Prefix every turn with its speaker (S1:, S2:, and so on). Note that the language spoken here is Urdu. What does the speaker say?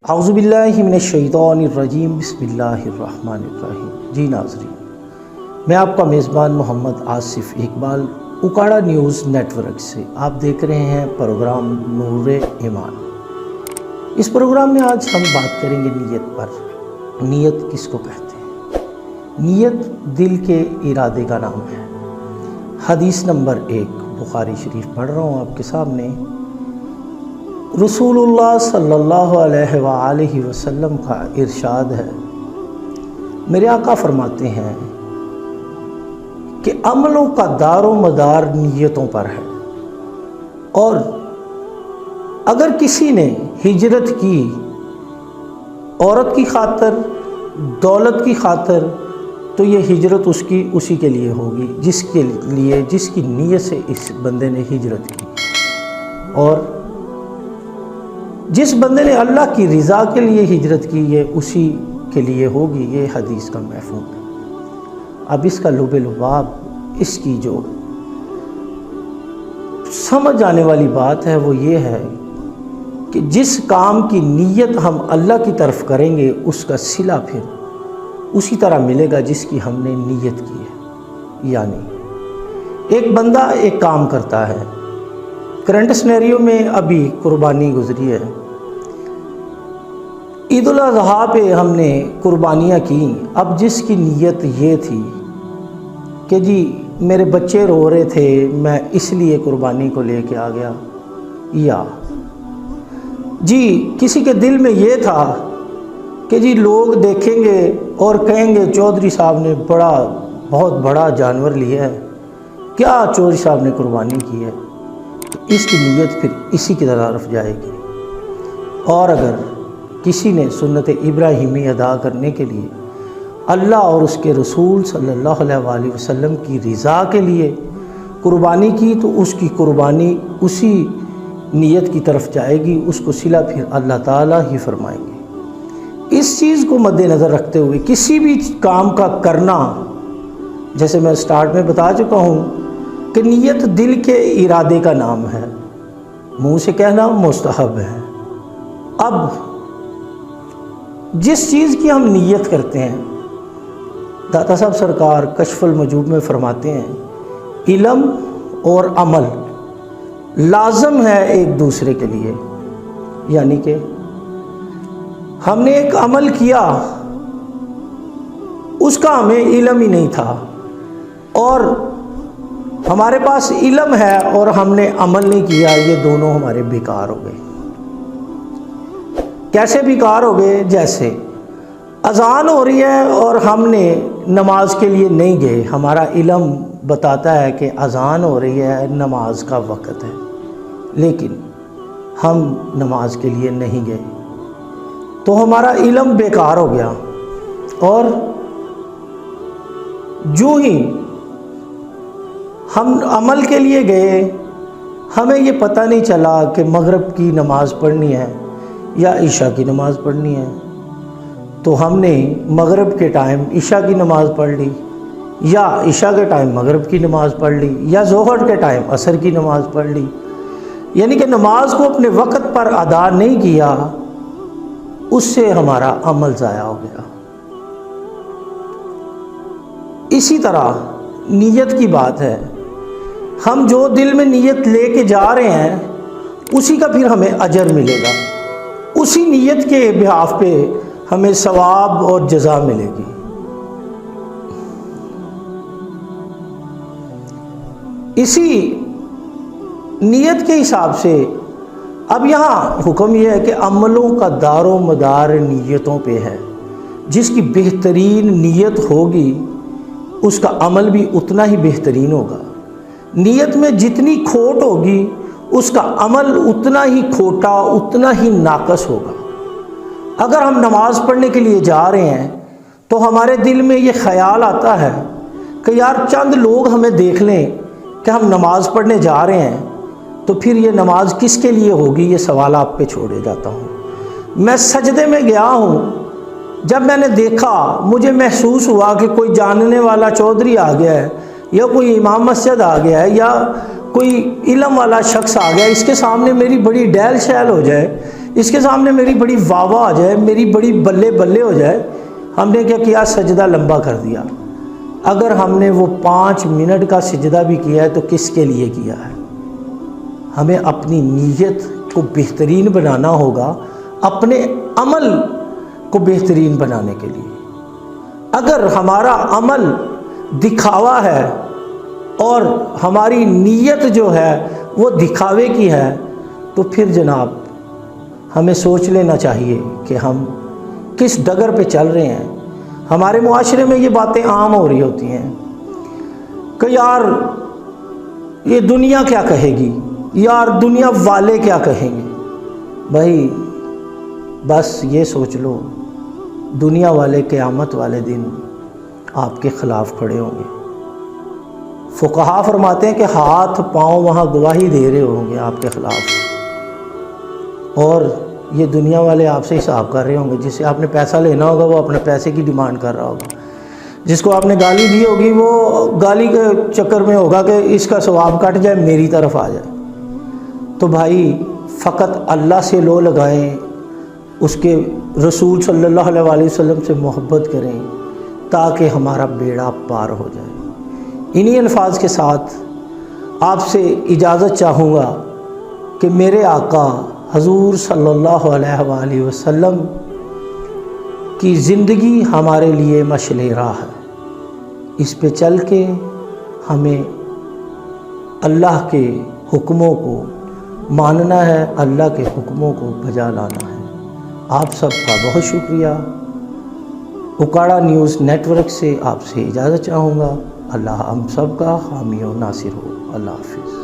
S1: اعوذ باللہ من الشیطان الرجیم بسم اللہ الرحمن الرحیم۔ جی ناظرین، میں آپ کا میزبان Muhammad Asif Iqbal Okara news network سے آپ دیکھ رہے ہیں پروگرام نور ایمان۔ اس پروگرام میں آج ہم بات کریں گے نیت پر۔ نیت کس کو کہتے ہیں؟ نیت دل کے ارادے کا نام ہے۔ حدیث نمبر 1 بخاری شریف پڑھ رہا ہوں آپ کے سامنے۔ رسول اللہ صلی اللہ علیہ وآلہ وسلم کا ارشاد ہے، میرے آقا فرماتے ہیں کہ عملوں کا دار و مدار نیتوں پر ہے، اور اگر کسی نے ہجرت کی عورت کی خاطر، دولت کی خاطر، تو یہ ہجرت اس کی اسی کے لیے ہوگی جس کی نیت سے اس بندے نے ہجرت کی، اور جس بندے نے اللہ کی رضا کے لیے ہجرت کی یہ اسی کے لیے ہوگی۔ یہ حدیث کا مفہوم ہے۔ اب اس کا لب لباب، اس کی جو سمجھ آنے والی بات ہے وہ یہ ہے کہ جس کام کی نیت ہم اللہ کی طرف کریں گے اس کا صلہ پھر اسی طرح ملے گا جس کی ہم نے نیت کی ہے۔ یعنی ایک بندہ ایک کام کرتا ہے، کرنٹ سینیریو میں ابھی قربانی گزری ہے، عید الاضحیٰ پہ ہم نے قربانیاں کی۔ اب جس کی نیت یہ تھی کہ جی میرے بچے رو رہے تھے میں اس لیے قربانی کو لے کے آ گیا، یا جی کسی کے دل میں یہ تھا کہ جی لوگ دیکھیں گے اور کہیں گے چودھری صاحب نے بہت بڑا جانور لیا ہے، کیا چودھری صاحب نے قربانی کی ہے، تو اس کی نیت پھر اسی کی طرف جائے گی۔ اور اگر کسی نے سنت ابراہیمی ادا کرنے کے لیے اللہ اور اس کے رسول صلی اللہ علیہ وآلہ وسلم کی رضا کے لیے قربانی کی تو اس کی قربانی اسی نیت کی طرف جائے گی، اس کو صلہ پھر اللہ تعالیٰ ہی فرمائیں گے۔ اس چیز کو مد نظر رکھتے ہوئے کسی بھی کام کا کرنا، جیسے میں سٹارٹ میں بتا چکا ہوں کہ نیت دل کے ارادے کا نام ہے، منہ سے کہنا مستحب ہے۔ اب جس چیز کی ہم نیت کرتے ہیں، داتا صاحب سرکار کشف المجوب میں فرماتے ہیں علم اور عمل لازم ہے ایک دوسرے کے لیے۔ یعنی کہ ہم نے ایک عمل کیا، اس کا ہمیں علم ہی نہیں تھا، اور ہمارے پاس علم ہے اور ہم نے عمل نہیں کیا، یہ دونوں ہمارے بیکار ہو گئے۔ کیسے بیکار ہو گئے؟ جیسے اذان ہو رہی ہے اور ہم نے نماز کے لیے نہیں گئے، ہمارا علم بتاتا ہے کہ اذان ہو رہی ہے، نماز کا وقت ہے، لیکن ہم نماز کے لیے نہیں گئے، تو ہمارا علم بیکار ہو گیا۔ اور جو ہی ہم عمل کے لیے گئے، ہمیں یہ پتہ نہیں چلا کہ مغرب کی نماز پڑھنی ہے یا عشاء کی نماز پڑھنی ہے، تو ہم نے مغرب کے ٹائم عشاء کی نماز پڑھ لی، یا عشاء کے ٹائم مغرب کی نماز پڑھ لی، یا ظہر کے ٹائم عصر کی نماز پڑھ لی، یعنی کہ نماز کو اپنے وقت پر ادا نہیں کیا، اس سے ہمارا عمل ضائع ہو گیا۔ اسی طرح نیت کی بات ہے، ہم جو دل میں نیت لے کے جا رہے ہیں اسی کا پھر ہمیں اجر ملے گا، اسی نیت کے بحاف پہ ہمیں ثواب اور جزا ملے گی۔ اسی نیت کے حساب سے اب یہاں حکم یہ ہے کہ عملوں کا دار و مدار نیتوں پہ ہے، جس کی بہترین نیت ہوگی اس کا عمل بھی اتنا ہی بہترین ہوگا۔ نیت میں جتنی کھوٹ ہوگی اس کا عمل اتنا ہی کھوٹا، اتنا ہی ناقص ہوگا۔ اگر ہم نماز پڑھنے کے لیے جا رہے ہیں تو ہمارے دل میں یہ خیال آتا ہے کہ یار چند لوگ ہمیں دیکھ لیں کہ ہم نماز پڑھنے جا رہے ہیں، تو پھر یہ نماز کس کے لیے ہوگی؟ یہ سوال آپ پہ چھوڑے جاتا ہوں۔ میں سجدے میں گیا ہوں، جب میں نے دیکھا مجھے محسوس ہوا کہ کوئی جاننے والا چودھری آ گیا ہے، یا کوئی امام مسجد آ گیا ہے، یا کوئی علم والا شخص آ گیا، اس کے سامنے میری بڑی ڈیل شیل ہو جائے، اس کے سامنے میری بڑی واہ واہ آ جائے، میری بڑی بلے بلے ہو جائے، ہم نے کیا کیا؟ سجدہ لمبا کر دیا۔ اگر ہم نے وہ 5 منٹ کا سجدہ بھی کیا ہے تو کس کے لیے کیا ہے؟ ہمیں اپنی نیت کو بہترین بنانا ہوگا، اپنے عمل کو بہترین بنانے کے لیے۔ اگر ہمارا عمل دکھاوا ہے اور ہماری نیت جو ہے وہ دکھاوے کی ہے، تو پھر جناب ہمیں سوچ لینا چاہیے کہ ہم کس ڈگر پہ چل رہے ہیں۔ ہمارے معاشرے میں یہ باتیں عام ہو رہی ہوتی ہیں کہ یار یہ دنیا کیا کہے گی، یار دنیا والے کیا کہیں گے۔ بھائی بس یہ سوچ لو، دنیا والے قیامت والے دن آپ کے خلاف کھڑے ہوں گے۔ فقہا فرماتے ہیں کہ ہاتھ پاؤں وہاں گواہی دے رہے ہوں گے آپ کے خلاف، اور یہ دنیا والے آپ سے حساب کر رہے ہوں گے۔ جس سے آپ نے پیسہ لینا ہوگا وہ اپنے پیسے کی ڈیمانڈ کر رہا ہوگا، جس کو آپ نے گالی دی ہوگی وہ گالی کے چکر میں ہوگا کہ اس کا ثواب کٹ جائے، میری طرف آ جائے۔ تو بھائی فقط اللہ سے لو لگائیں، اس کے رسول صلی اللہ علیہ وسلم سے محبت کریں تاکہ ہمارا بیڑا پار ہو جائے۔ انہی الفاظ کے ساتھ آپ سے اجازت چاہوں گا کہ میرے آقا حضور صلی اللہ علیہ وآلہ وسلم کی زندگی ہمارے لیے مشعل راہ ہے، اس پہ چل کے ہمیں اللہ کے حکموں کو ماننا ہے، اللہ کے حکموں کو بجا لانا ہے۔ آپ سب کا بہت شکریہ۔ اکاڑا نیوز نیٹ ورک سے آپ سے اجازت چاہوں گا۔ اللہ ہم سب کا حامی و ناصر ہو۔ اللہ حافظ۔